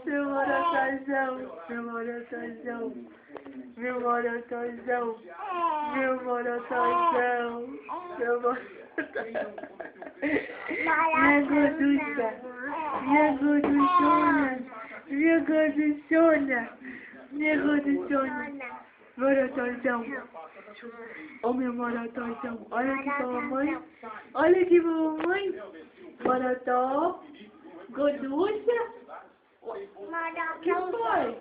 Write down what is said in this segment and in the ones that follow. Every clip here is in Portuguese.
Meu morotózão. Meu morotózão. Meu morotózão. Meu morotózão. Meu morotózão. Minha gorducha. Minha gorduchona. Minha gorduchona. Minha gorduchona. Morotózão. Ô meu morotózão. Olha aqui pra mamãe. Olha aqui pra mamãe. Morotó. Gorducha. Que foi?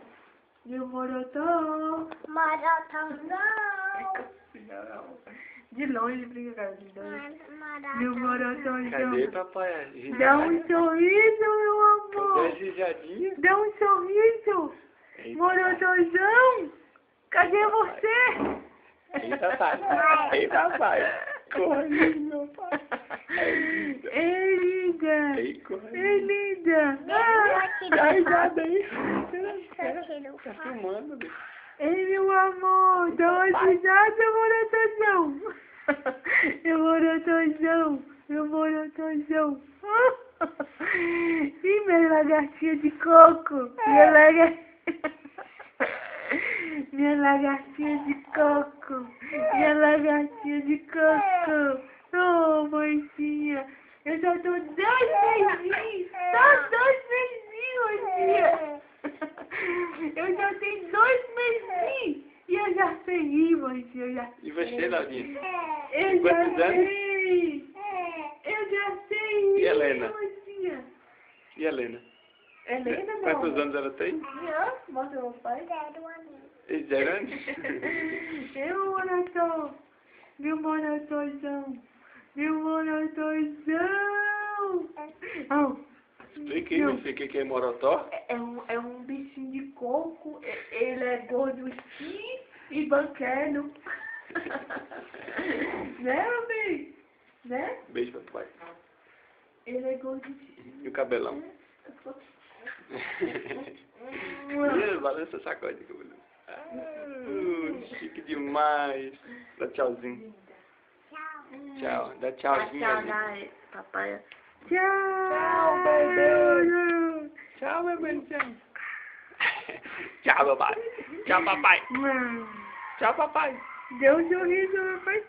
Meu morotó. De longe, brinca, de longe. Meu morotózão. Cadê, papai? Dá um sorriso, meu amor. Cadê a gijadinha? Dá um sorriso. Eita, Morotózão. Cadê você? Eita, pai. Eita, pai. Corre, meu pai. Ei, linda. Ei, corre. Ei, linda. Dá risada aí. Tá filmando, bicho. Ei, meu amor. Dá uma risada, morotózão. Meu morotózão. Meu morotózão. Ih, minha lagartinha de coco. Minha lagartinha de coco. Minha lagartinha de coco. Oh, mãezinha. Eu só tô 2 mesinhos. Só 2 mesinhos, tia. Eu já tenho 2 mesinhos. E eu já sei, mãezinha. Eu já E você, Laurinha? Eu Quantos já anos? sei. Eu já sei. E Helena? Mãezinha. E a Helena? Helena, não. Quantos anos ela tem? Mostra meu pai. 0 anos? Meu morotózão. Meu morotózão. Meu morotózão. Oh, Explica aí, meu filho, o que é morotó? é um bichinho de coco. Ele é gordo e banquero. Né, meu bem? Né? Beijo, papai. Ele é gordo. E o cabelão? Balança, sacode o cabelão. Chique demais. Dá tchauzinho. Tchau. Dá tchauzinho. Tchau, ali. papai. Tchau, bebê. Tchau, bebezinho. Tchau, papai. Tchau, papai. Tchau, papai. Deu um sorriso, papai.